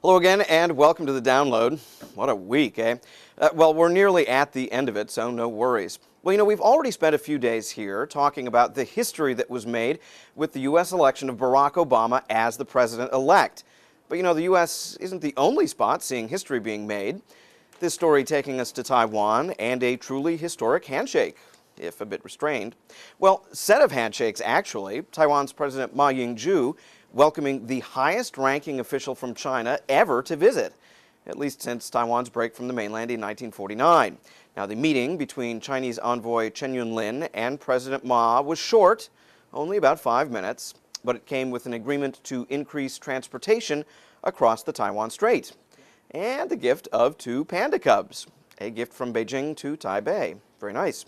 Hello again and welcome to the download. What a week, eh? Well, we're nearly at the end of it, so no worries. Well, we've already spent a few days here talking about the history that was made with the U.S. election of Barack Obama as the president-elect. But the U.S. isn't the only spot seeing history being made. This story taking us to Taiwan and a truly historic handshake, if a bit restrained. Well, set of handshakes, actually. Taiwan's President Ma Ying-jeou welcoming the highest-ranking official from China ever to visit, at least since Taiwan's break from the mainland in 1949. Now, the meeting between Chinese envoy Chen Yunlin and President Ma was short, only about 5 minutes, but it came with an agreement to increase transportation across the Taiwan Strait, and the gift of 2 panda cubs, a gift from Beijing to Taipei. Very nice.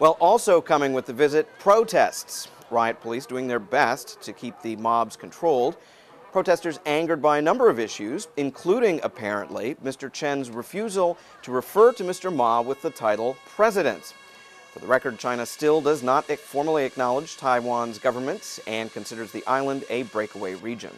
Well, also coming with the visit, protests. Riot police doing their best to keep the mobs controlled. Protesters angered by a number of issues, including, apparently, Mr. Chen's refusal to refer to Mr. Ma with the title President. For the record, China still does not formally acknowledge Taiwan's government and considers the island a breakaway region.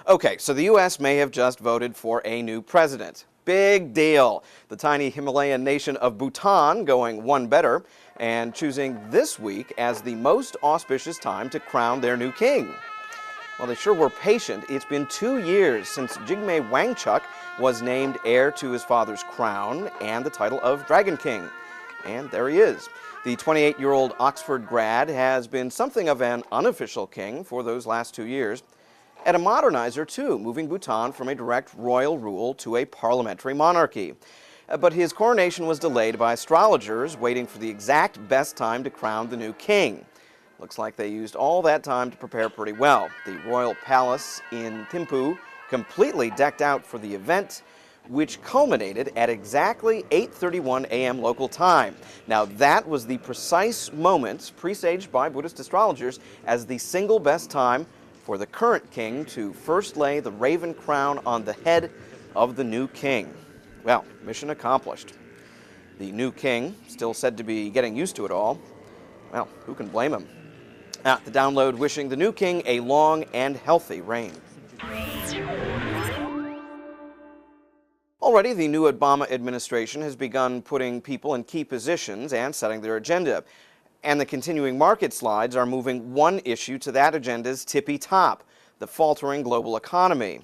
Okay, so the U.S. may have just voted for a new president. Big deal. The tiny Himalayan nation of Bhutan going one better and choosing this week as the most auspicious time to crown their new king. Well, they sure were patient. It's been 2 years since Jigme Wangchuck was named heir to his father's crown and the title of Dragon King. And there he is. The 28-year-old Oxford grad has been something of an unofficial king for those last 2 years. And a modernizer, too, moving Bhutan from a direct royal rule to a parliamentary monarchy. But his coronation was delayed by astrologers waiting for the exact best time to crown the new king. Looks like they used all that time to prepare pretty well. The royal palace in Thimphu completely decked out for the event, which culminated at exactly 8:31 a.m. local time. Now, that was the precise moment presaged by Buddhist astrologers as the single best time for the current king to first lay the raven crown on the head of the new king. Well, mission accomplished. The new king, still said to be getting used to it all. Well, who can blame him? The download wishing the new king a long and healthy reign. Already, the new Obama administration has begun putting people in key positions and setting their agenda. And the continuing market slides are moving one issue to that agenda's tippy top, the faltering global economy.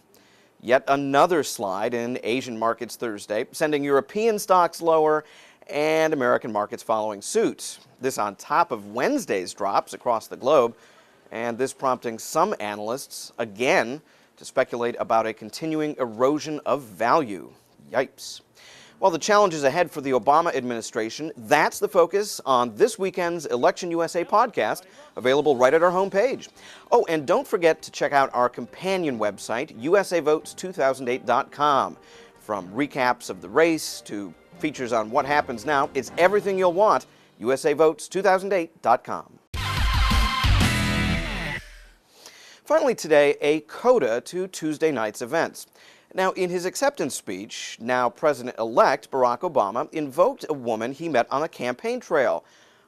Yet another slide in Asian markets Thursday, sending European stocks lower and American markets following suit. This on top of Wednesday's drops across the globe, and this prompting some analysts, again, to speculate about a continuing erosion of value. Yipes. While the challenges ahead for the Obama administration, that's the focus on this weekend's Election USA podcast, available right at our homepage. Oh, and don't forget to check out our companion website, usavotes2008.com. From recaps of the race to features on what happens now, it's everything you'll want, usavotes2008.com. Finally today, a coda to Tuesday night's events. Now, in his acceptance speech, now President-elect Barack Obama invoked a woman he met on a campaign trail,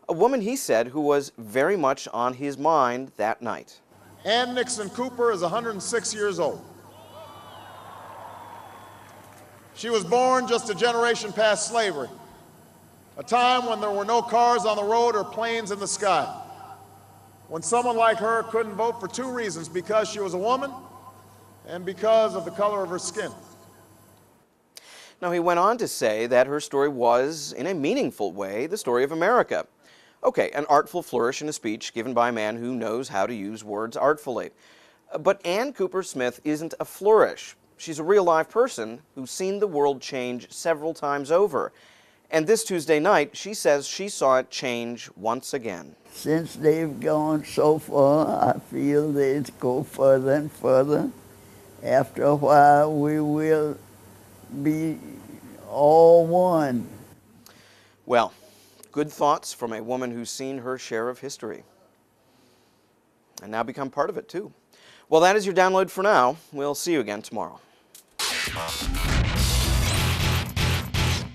a woman he said who was very much on his mind that night. Ann Nixon Cooper is 106 years old. She was born just a generation past slavery, a time when there were no cars on the road or planes in the sky, when someone like her couldn't vote for 2 reasons: because she was a woman and because of the color of her skin. Now, he went on to say that her story was, in a meaningful way, the story of America. Okay, an artful flourish in a speech given by a man who knows how to use words artfully. But Ann Cooper Smith isn't a flourish. She's a real live person who's seen the world change several times over. And this Tuesday night, she says she saw it change once again. Since they've gone so far, I feel they'd go further and further. After a while, we will be all one. Well, good thoughts from a woman who's seen her share of history and now become part of it, too. Well, that is your download for now. We'll see you again tomorrow.